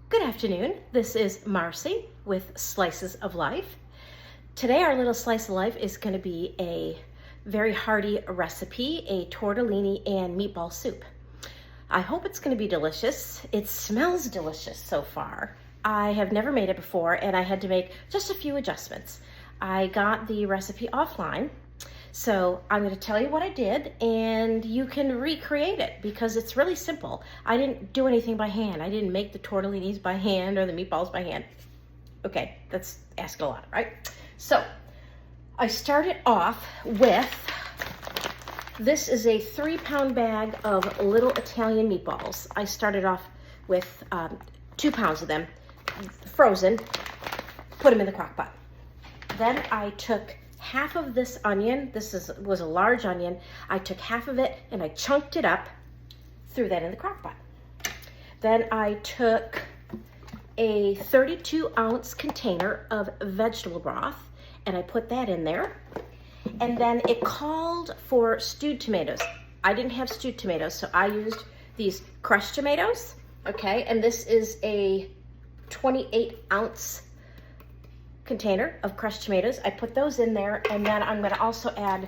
Good afternoon. This is Marcy with Slices of Life. Today our little slice of life is going to be a very hearty recipe, a tortellini and meatball soup. I hope it's going to be delicious. It smells delicious so far. I have never made it before and I had to make just a few adjustments. I got the recipe offline, so I'm going to tell you what I did and you can recreate it because it's really simple. I didn't do anything by hand. I didn't make the tortellinis by hand or the meatballs by hand. Okay, that's asking a lot, right? So I started off with, this is a 3-pound bag of little Italian meatballs. I started off with 2 pounds of them, frozen, put them in the crock pot. Then I took half of this onion. This was a large onion. I took half of it and I chunked it up, threw that in the crock pot. Then I took a 32-ounce container of vegetable broth and I put that in there. And then it called for stewed tomatoes. I didn't have stewed tomatoes, so I used these crushed tomatoes, okay? And this is a 28-ounce container of crushed tomatoes. I put those in there, and then I'm gonna also add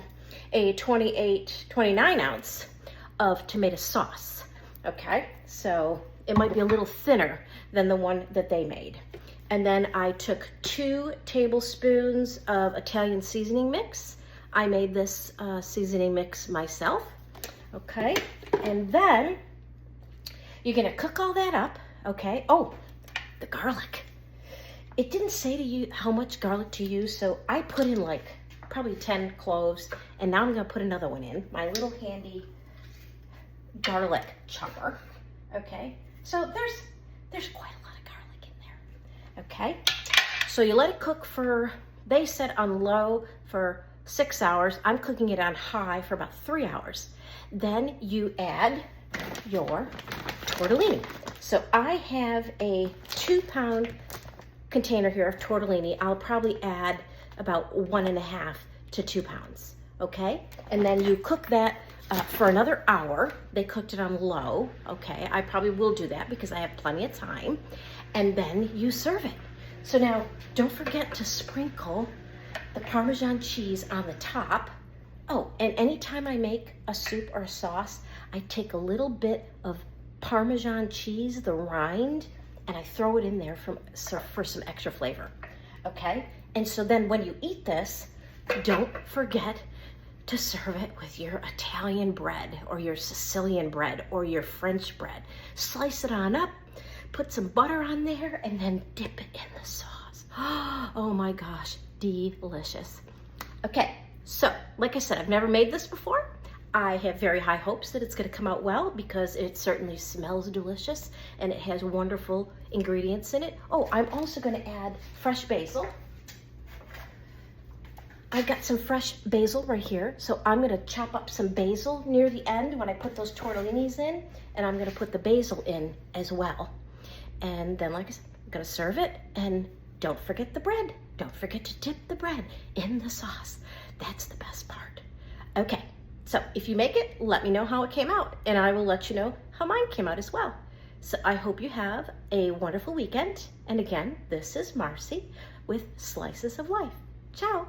a 29-ounce of tomato sauce, okay? So it might be a little thinner than the one that they made. And then I took 2 tablespoons of Italian seasoning mix. I made this seasoning mix myself, okay? And then you're gonna cook all that up, okay? Oh, the garlic. It didn't say to you how much garlic to use, so I put in like probably 10 cloves, and now I'm gonna put another one in, my little handy garlic chopper, okay? So there's quite a lot of garlic in there, okay? So you let it cook for, they said on low for 6 hours. I'm cooking it on high for about 3 hours. Then you add your tortellini. So I have a 2-pound container here of tortellini. I'll probably add about 1.5 to 2 pounds, okay? And then you cook that for another hour. They cooked it on low, okay? I probably will do that because I have plenty of time. And then you serve it. So now, don't forget to sprinkle the Parmesan cheese on the top. Oh, and anytime I make a soup or a sauce, I take a little bit of Parmesan cheese, the rind, and I throw it in there for some extra flavor, okay? And so then when you eat this, don't forget to serve it with your Italian bread or your Sicilian bread or your French bread. Slice it on up, put some butter on there, and then dip it in the sauce. Oh my gosh, delicious. Okay, so like I said, I've never made this before. I have very high hopes that it's going to come out well because it certainly smells delicious and it has wonderful ingredients in it. Oh, I'm also going to add fresh basil. I've got some fresh basil right here, so I'm going to chop up some basil near the end when I put those tortellinis in, and I'm going to put the basil in as well. And then, like I said, I'm going to serve it, and don't forget the bread. Don't forget to dip the bread in the sauce. That's the best part. Okay. So if you make it, let me know how it came out, and I will let you know how mine came out as well. So I hope you have a wonderful weekend. And again, this is Marcy with Slices of Life. Ciao.